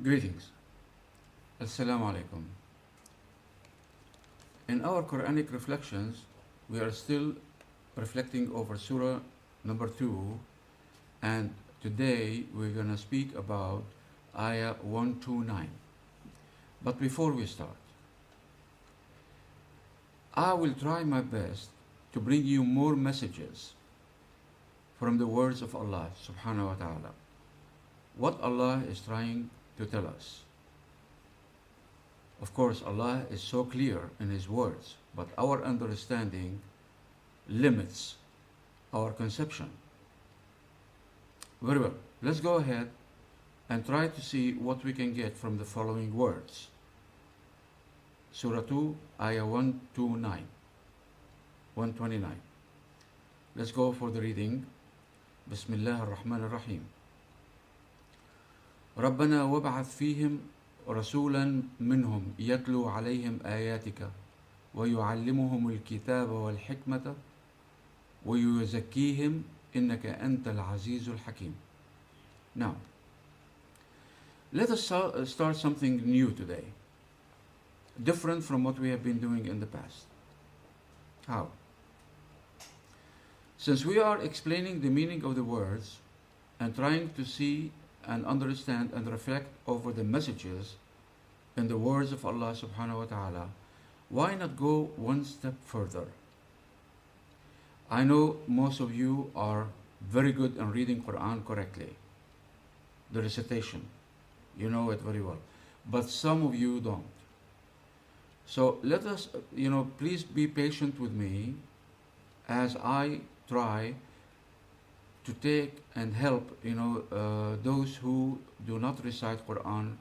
Greetings. Assalamu alaikum. In our Qur'anic reflections, we are still reflecting over Surah number 2, and today we're going to speak about Ayah 129. But before we start, I will try my best to bring you more messages from the words of Allah subhanahu wa ta'ala. What Allah is trying to tell us. Of course, Allah is so clear in His words, but our understanding limits our conception. Very well, let's go ahead and try to see what we can get from the following words. Surah 2, Ayah 129. Let's go for the reading. Bismillah ar-Rahman ar-Rahim. ربنا وابعث فيهم رسولا منهم يتلو عليهم آياتك ويعلمهم الكتاب والحكمة ويزكيهم إنك أنت العزيز الحكيم. Now, let us start something new today, different from what we have been doing in the past. How? Since we are explaining the meaning of the words and trying to see and understand and reflect over the messages in the words of Allah subhanahu wa ta'ala, why not go one step further? I know most of you are very good in reading Quran correctly, the recitation, you know it very well, but some of you don't. So let us, please be patient with me as I try to take and help those who do not recite Quran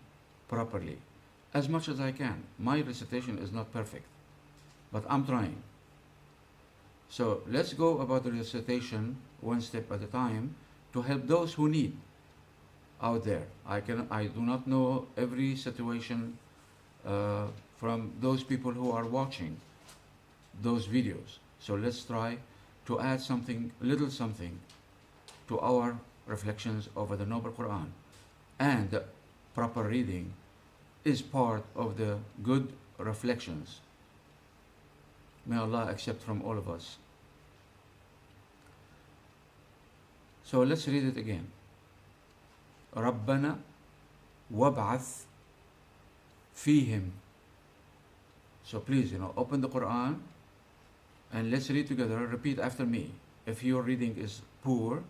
properly as much as I can. My recitation is not perfect, but I'm trying. So let's go about the recitation one step at a time to help those who need out there. I do not know every situation from those people who are watching those videos. So let's try to add something, little something, to our reflections over the Noble Quran. And proper reading is part of the good reflections. May Allah accept from all of us. So let's read it again. ربنا وابعث فيهم. So please, open the Quran and let's read together. Repeat after me. If your reading is poor,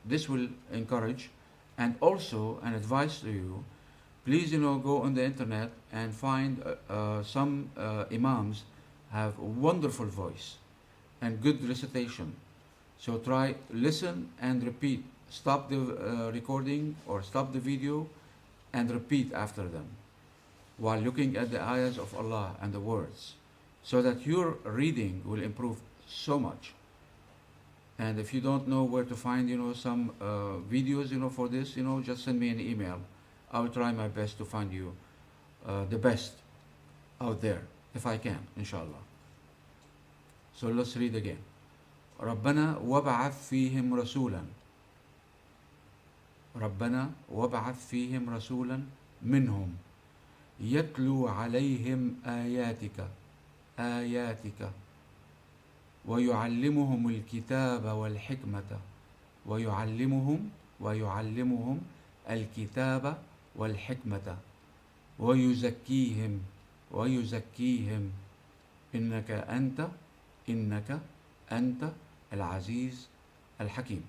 this will encourage, and also an advice to you, please go on the internet and find some imams have a wonderful voice and good recitation. So try, listen and repeat. Stop the recording or stop the video and repeat after them while looking at the ayahs of Allah and the words, so that your reading will improve so much. And if you don't know where to find, some videos, for this, just send me an email. I will try my best to find you the best out there, if I can, inshallah. So let's read again. ربنا وابعث فيهم رسولا. ربنا وابعث فيهم رسولا منهم يتلو عليهم آياتك ويعلمهم الكتاب والحكمة ويعلمهم الكتاب والحكمة ويزكيهم إنك أنت العزيز الحكيم.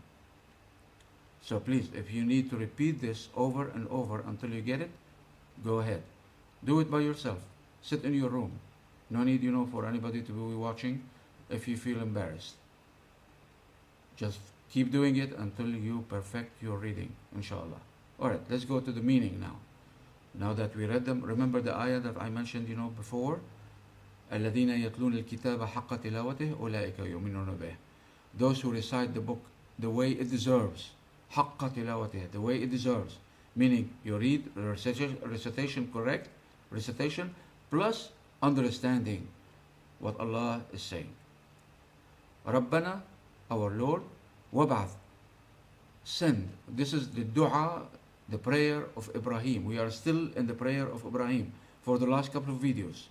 So please, if you need to repeat this over and over until you get it, go ahead. Do it by yourself. Sit in your room. No need, for anybody to be watching. If you feel embarrassed, just keep doing it until you perfect your reading, inshallah. Alright, let's go to the meaning now. Now that we read them, remember the ayah that I mentioned, before? الَّذِينَ يَتْلُونَ الْكِتَابَ حَقَّ تِلَاوَتِهِ أُولَٰئِكَ يُؤْمِنُونَ بِهِ. Those who recite the book the way it deserves, حَقَّ تِلَاوَتِهِ, the way it deserves. Meaning, you read the recitation correct, recitation, plus understanding what Allah is saying. Rabbana, our Lord, wab'ath, send. This is the dua the prayer of Ibrahim. We are still in the prayer of Ibrahim for the last couple of videos.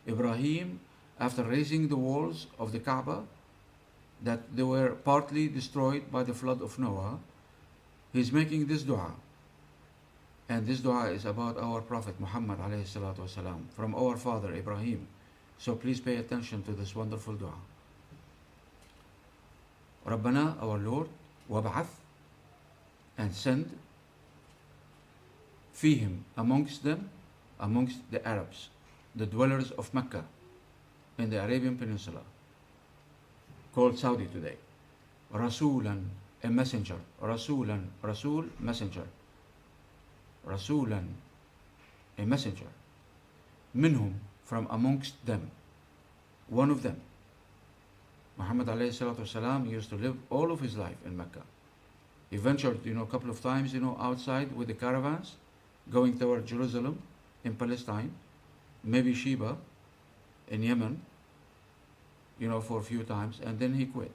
Ibrahim, after raising the walls of the Kaaba, that they were partly destroyed by the flood of Noah, he's making this dua. And this dua is about our Prophet Muhammad alayhi salatu wasalam, from our father Ibrahim. So please pay attention to this wonderful dua. Rabbana, our Lord, wab'ath, and send, fihim, amongst them, amongst the Arabs, the dwellers of Mecca in the Arabian Peninsula, called Saudi today. Rasulan, a messenger. Rasulan, Rasul, messenger. Rasulan, a messenger. Minhum, from amongst them. One of them. Muhammad alayhi salatu wasalam used to live all of his life in Mecca. He ventured, a couple of times, outside with the caravans, going toward Jerusalem in Palestine, maybe Sheba in Yemen, for a few times, and then he quit.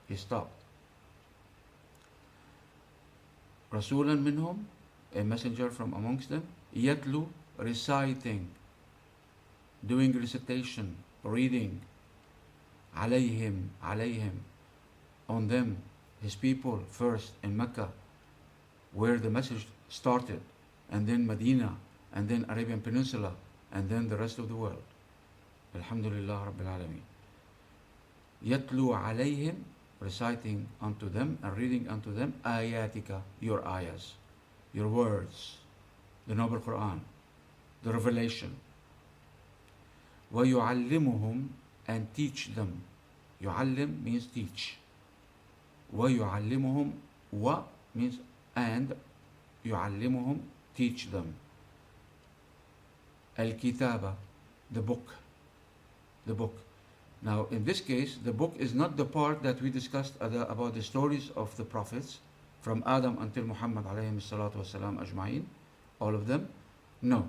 He stopped. Rasulan minhum, a messenger from amongst them, yatlu, reciting, doing recitation, reading, alayhim, on them, his people, first in Mecca, where the message started, and then Medina, and then Arabian Peninsula, and then the rest of the world. Alhamdulillah Rabbil Alameen. Yatlu alayhim, reciting unto them and reading unto them, ayatika, your ayahs, your words, the Noble Qur'an, the revelation. وَيُعَلِّمُهُمْ, and teach them. يُعَلِّم means teach. وَيُعَلِّمُهُمْ, wa means and, يُعَلِّمُهُمْ, teach them. Al-Kitaba, the book. The book. Now, in this case, the book is not the part that we discussed about the stories of the prophets, from Adam until Muhammad alayhi salatu wasalam ajma'in, all of them. No.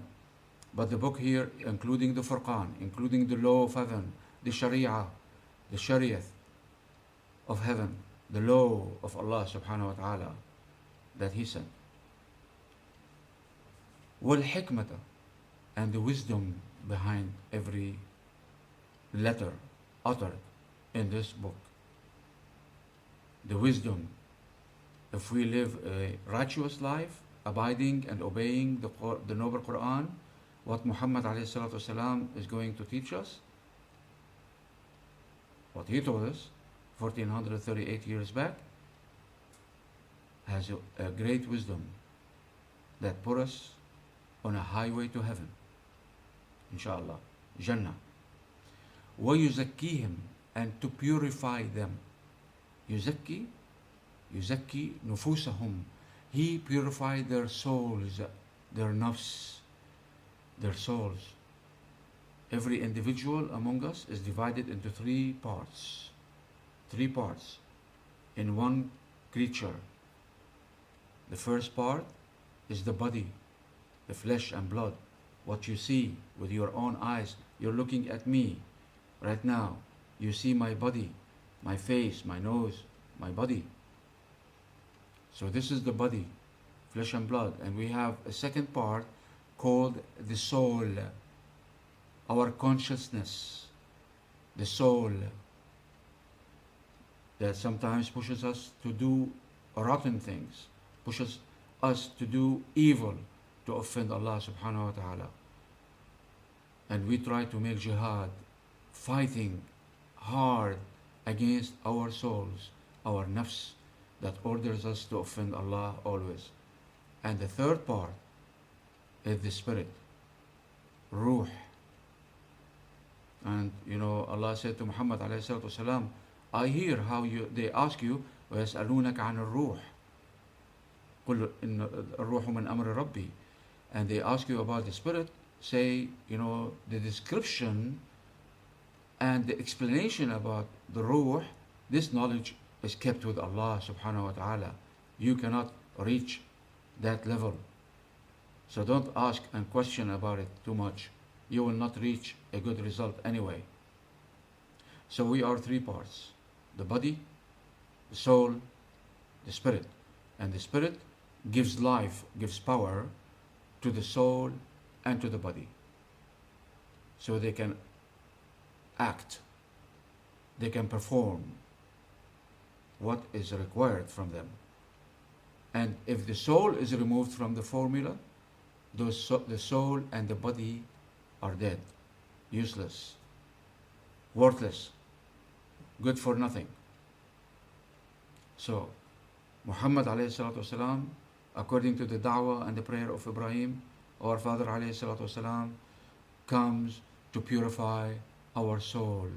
But the book here, including the Furqan, including the law of heaven, the Sharia, the Shariah of heaven, the law of Allah subhanahu wa ta'ala that He sent. Wal hikmata, and the wisdom behind every letter uttered in this book. The wisdom, if we live a righteous life, abiding and obeying the Noble Quran, what Muhammad alayhi salatu wasalam is going to teach us, what he told us 1438 years back, has a great wisdom that put us on a highway to heaven, inshallah, Jannah. وَيُزَكِّيهِمْ, and to purify them. يُزَكِّي نُفُوسَهُمْ, He purified their souls, their nafs, their souls. Every individual among us is divided into three parts in one creature. The first part is the body, the flesh and blood, what you see with your own eyes. You're looking at me right now. You see my body, my face, my nose, my body. So this is the body, flesh and blood. And we have a second part called the soul, our consciousness, the soul that sometimes pushes us to do rotten things, pushes us to do evil, to offend Allah subhanahu wa ta'ala. And we try to make jihad, fighting hard against our souls, our nafs, that orders us to offend Allah always. And the third part is the spirit, ruh. And Allah said to Muhammad alayhi salatu wasalam, I hear how they ask you, وَيَسْأَلُونَكَ عَنِ الرُّوحِ قُلْ إِنَّ الرُّوحُ مِنْ أَمْرِ رَبِّي. And they ask you about the spirit, say, the description and the explanation about the ruh, this knowledge is kept with Allah subhanahu wa ta'ala. You cannot reach that level. So don't ask and question about it too much. You will not reach a good result anyway. So we are three parts: the body, the soul, the spirit. And the spirit gives life, gives power to the soul and to the body. So they can act, they can perform what is required from them. And if the soul is removed from the formula, the soul and the body are dead, useless, worthless, good for nothing. So, Muhammad alayhi salatu wasalam, according to the da'wah and the prayer of Ibrahim, our father alayhi salatu wasalam, comes to purify our soul.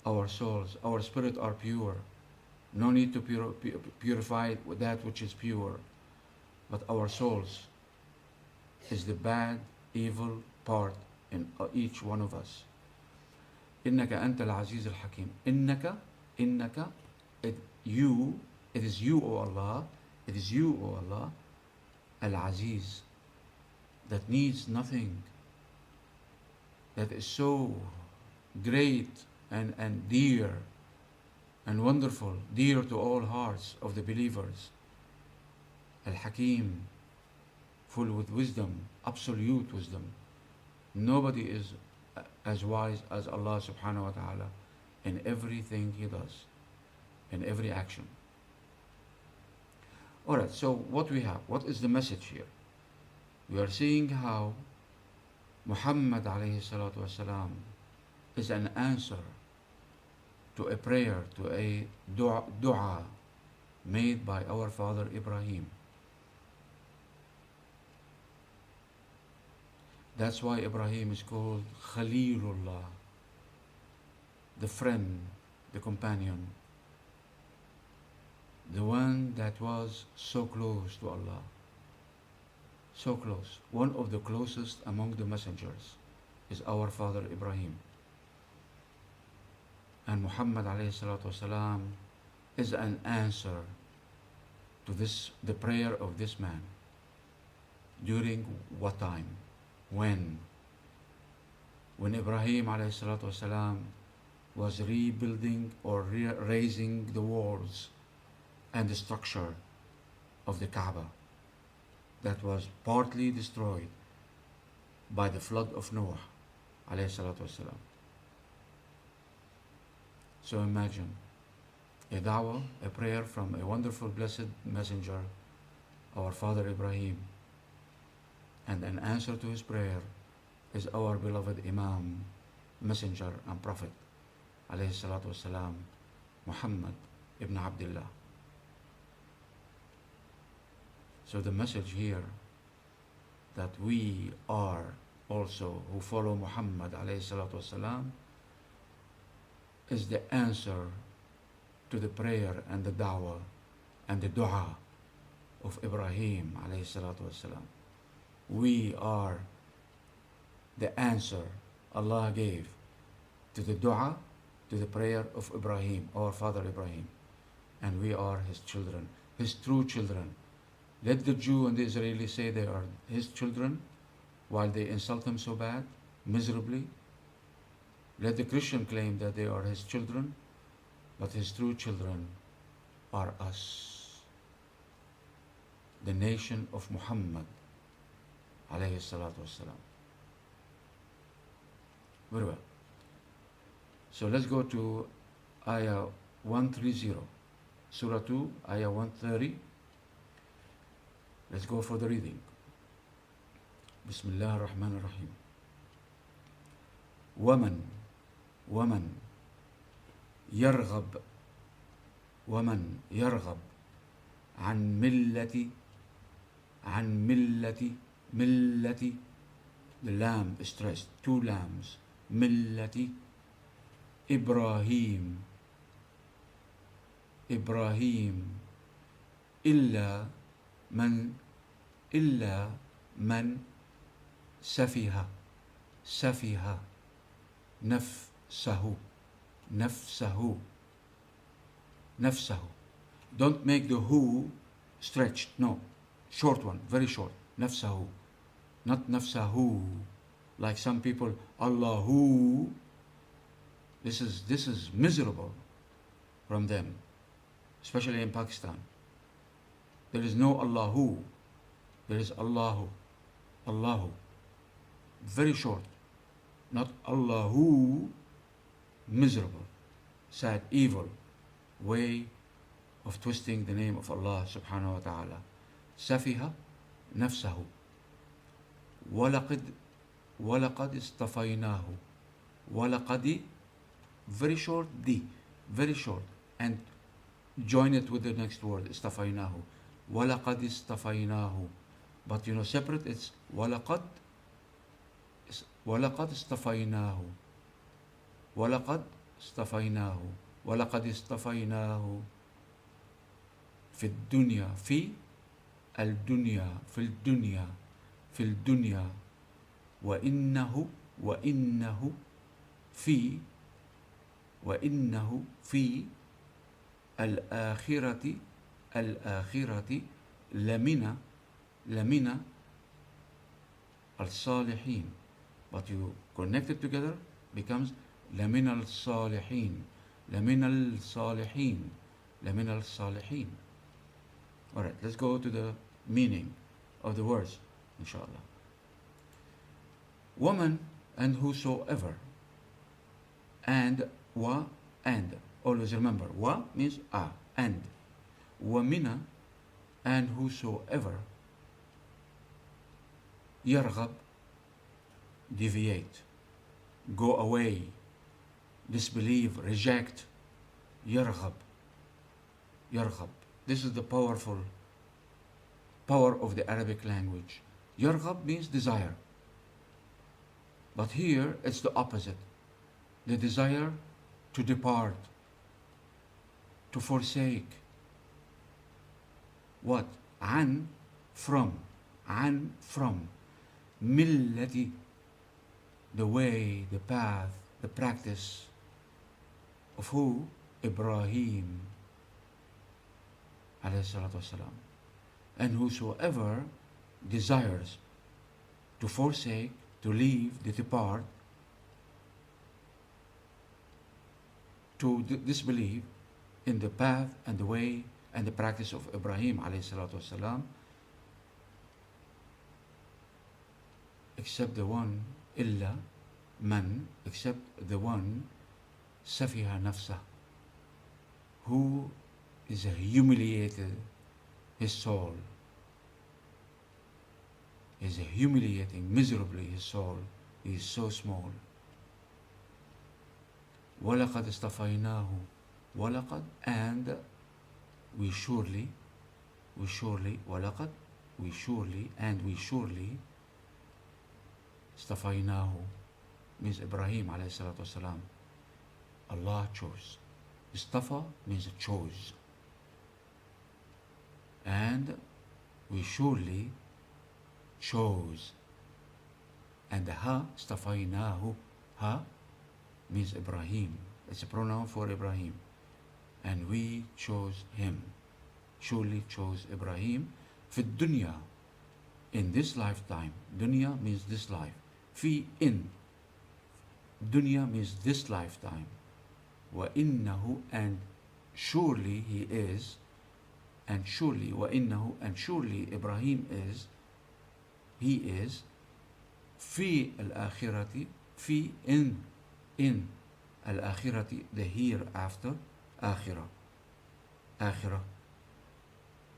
Our souls, our spirit are pure. No need to purify that which is pure. But our souls is the bad, evil part in each one of us. إنك أنت العزيز الحكيم. إنك, it is you, O Allah, it is you, O Allah, Al-Aziz, that needs nothing, that is so great and dear and wonderful, dear to all hearts of the believers. Al-Hakim, full with wisdom, absolute wisdom. Nobody is as wise as Allah subhanahu wa ta'ala in everything He does, in every action. Alright, so what we have, what is the message here? We are seeing how Muhammad alayhi salatu wasalam is an answer to a prayer, to a dua made by our father Ibrahim. That's why Ibrahim is called Khalilullah, the friend, the companion, the one that was so close to Allah, so close. One of the closest among the messengers is our father Ibrahim. And Muhammad alayhi salatu wasalam is an answer to the prayer of this man. During what time? When Ibrahim alayhi salatu wasalam was rebuilding or raising the walls and the structure of the Kaaba that was partly destroyed by the flood of Noah alayhi salatu wasalam. So imagine a da'wah, a prayer from a wonderful blessed messenger, our father Ibrahim, and an answer to his prayer is our beloved Imam, messenger and prophet alayhi salatu wasalam, Muhammad ibn Abdullah. So the message here that we are also who follow Muhammad alayhi salatu wasalam is the answer to the prayer and the da'wah and the dua of Ibrahim alayhi salatu wasalam. We are the answer Allah gave to the dua, to the prayer of Ibrahim, our father Ibrahim. And we are his children, his true children. Let the Jew and the Israeli say they are his children while they insult him so bad, miserably. Let the Christian claim that they are his children, but his true children are us, the nation of Muhammad alayhi salatu wassalam. Very well. So let's go to Ayah 130, Surah 2, Ayah 130. Let's go for the reading. Bismillah ar-Rahman ar-Rahim. ومن يرغب عن ملة the lamb is stressed, two lambs, ملة إبراهيم إلا من سفه نفسه. Don't make the who stretched, no, short one, very short. نفسه, not نفسه, like some people, Allahu. This is miserable from them, especially in Pakistan. There is no Allahu. There is Allahu. Allahu. Very short. Not Allahu, miserable, sad, evil way of twisting the name of Allah subhanahu wa ta'ala. Safiha nafsahu. وَلَقَدْ اصْطَفَيْنَاهُ. وَلَقَدِ, very short, very short, and join it with the next word, اصطفيناه. وَلَقَدْ اصْطَفَيْنَاهُ. But separate, it's وَلَقَدْ اصْطَفَيْنَاهُ. وَلَقَدْ اصْطَفَيْنَاهُ. وَلَقَدْ اصْطَفَيْنَاهُ في الدنيا، في الدنيا، في الدنيا، في الدنيا، وإنه في الآخرة لمن الصالحين. But you connect it together, becomes لمن الصالحين، لمن الصالحين، لمن الصالحين. Alright, let's go to the meaning of the words, inshallah. Woman and whosoever, and wa, and. Always remember, wa means and. Wamina, and whosoever. Yarghab, deviate, go away, disbelieve, reject. Yarghab, yarghab. This is the power of the Arabic language. Yarghab means desire. But here it's the opposite. The desire to depart, to forsake. What? From. Millati, the way, the path, the practice of who? Ibrahim alayhi salatu wasalam. And whosoever desires to forsake, to leave, to depart, to disbelieve in the path and the way and the practice of Ibrahim alayhi salatu wasalam, except the one, illa man, except the one, safiha nafsah, who is humiliated his soul, is humiliating miserably his soul. He is so small. وَلَقَدْ اصْطَفَيْنَاهُ. وَلَقَدْ, and we surely, وَلَقَدْ, we surely, and we surely, اصْطَفَيْنَاهُ means Ibrahim alayhi salatu wasalam. Allah chose. Istafa means chose. And we surely chose. And the ha, اصطفيناه, ha means Ibrahim. It's a pronoun for Ibrahim. And we chose him. Surely chose Ibrahim. في الدنيا, in this lifetime. Dunya means this life. Fi, in. Dunya means this lifetime. وَإِنَّهُ, and surely he is, and surely, وَإِنَّهُ, and surely Ibrahim is, he is, fi al-akhirati, fi, in al-akhirati, the hereafter, akhirah,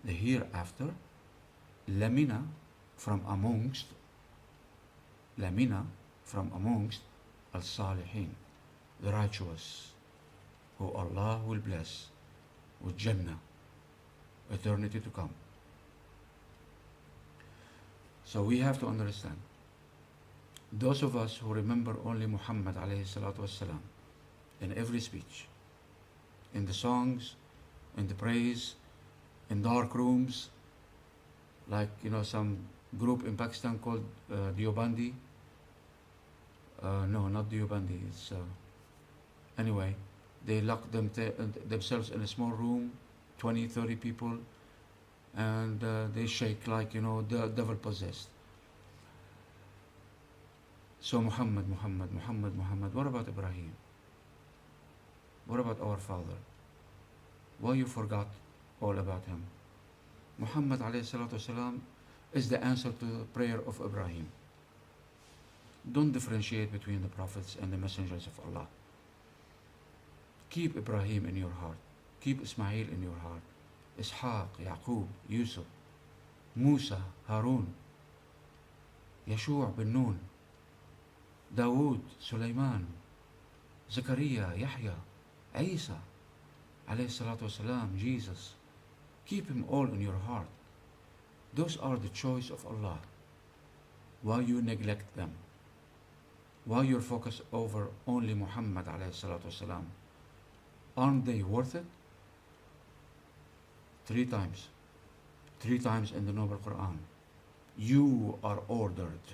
the hereafter, lamina, from amongst, al-salihin, the righteous, who Allah will bless with Jannah, eternity to come. So we have to understand, those of us who remember only Muhammad alayhi salatu wasalam in every speech, in the songs, in the praise, in dark rooms, like some group in Pakistan called Diobandi. No, not Diobandi. It's anyway. They lock themselves in a small room, 20, 30 people, and they shake like the devil possessed. So Muhammad. What about Ibrahim? What about our father? Why you forgot all about him? Muhammad alayhi salatu wasalam is the answer to the prayer of Ibrahim. Don't differentiate between the prophets and the messengers of Allah. Keep Ibrahim in your heart. Keep Ismail in your heart. Ishaq, Yaqub, Yusuf, Musa, Harun, Yeshua bin Nun, Dawood, Sulaiman, Zakaria, Yahya, Isa, alayhi salatu wasalam, Jesus. Keep him all in your heart. Those are the choice of Allah. Why you neglect them? Why you're focused over only Muhammad alayhi salatu wasalam? Aren't they worth it? Three times in the Noble Quran, you are ordered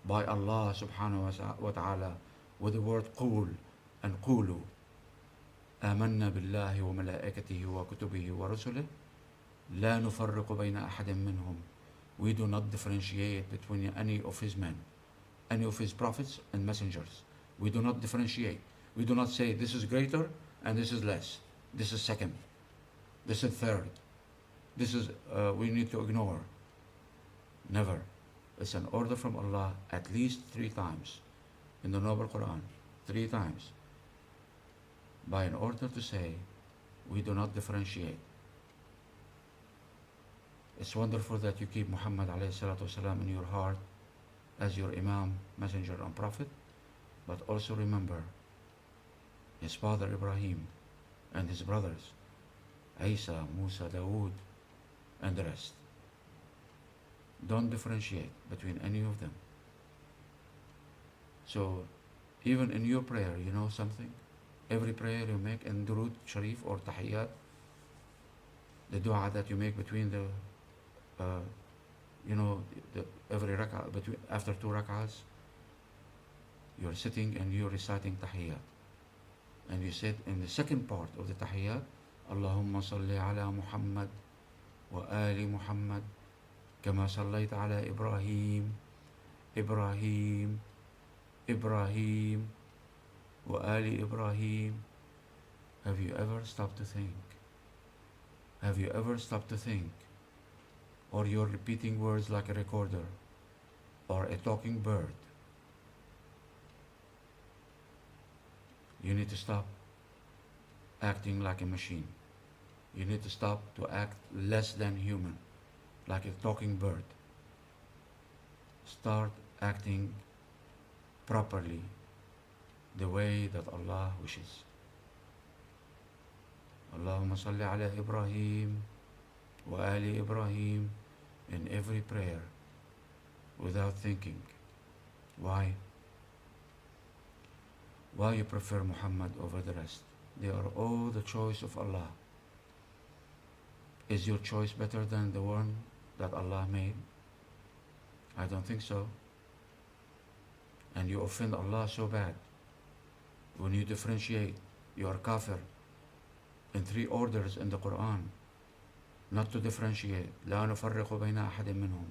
by Allah subhanahu wa ta'ala with the word قول and قولوا آمنا بالله وملائكته وكتبه ورسله لا نفرق بين أحد منهم. We do not differentiate between any of his men, any of his prophets and messengers. We do not differentiate. We do not say this is greater and this is less. This is second. This is third. This is we need to ignore. Never. It's an order from Allah at least 3 times in the Noble Quran. 3 times. By an order to say we do not differentiate. It's wonderful that you keep Muhammad alayhi salatu wasalam in your heart as your Imam, Messenger and Prophet, but also remember his father Ibrahim and his brothers Isa, Musa, Dawood and the rest. Don't differentiate between any of them. So even in your prayer, you know something? Every prayer you make in Durood Sharif or Tahiyyat, the dua that you make between the every rak'ah, between, after 2 rak'ahs, you're sitting and you're reciting tahiyyat. And you said in the second part of the tahiyyat, Allahumma salli ala Muhammad wa ali Muhammad kama sallayta ala Ibrahim, Ibrahim, Ibrahim, wa ali Ibrahim. Have you ever stopped to think? Have you ever stopped to think? Or you're repeating words like a recorder or a talking bird? You need to stop acting like a machine. You need to stop to act less than human, like a talking bird. Start acting properly, the way that Allah wishes. Allahumma salli ala Ibrahim wa ali Ibrahim in every prayer without thinking. Why? Why you prefer Muhammad over the rest? They are all the choice of Allah. Is your choice better than the one that Allah made? I don't think so. And you offend Allah so bad. When you differentiate, you are kafir. In 3 orders in the Quran, not to differentiate. لا نفرق بين أحد منهم.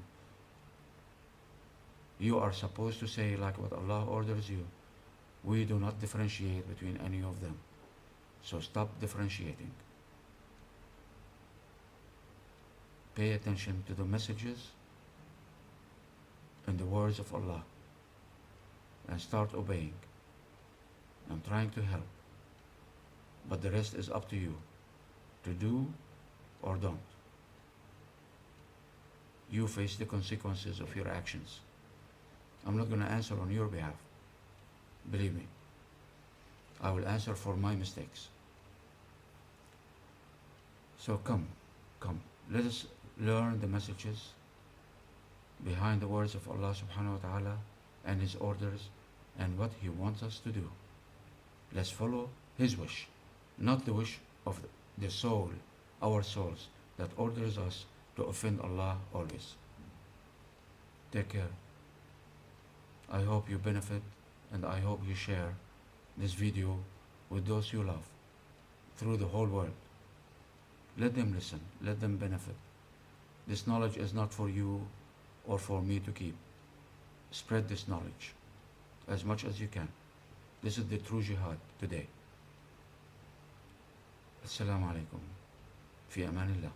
You are supposed to say like what Allah orders you. We do not differentiate between any of them. So stop differentiating. Pay attention to the messages and the words of Allah and start obeying. I'm trying to help, but the rest is up to you to do or don't. You face the consequences of your actions. I'm not going to answer on your behalf. Believe me, I will answer for my mistakes. So come, let us learn the messages behind the words of Allah subhanahu wa ta'ala and His orders and what He wants us to do. Let's follow His wish, not the wish of the soul, our souls, that orders us to offend Allah always. Take care. I hope you benefit, and I hope you share this video with those you love through the whole world. Let them listen, let them benefit. This knowledge is not for you or for me to keep. Spread this knowledge as much as you can. This is the true jihad today. Assalamu alaikum. Fi amanillah.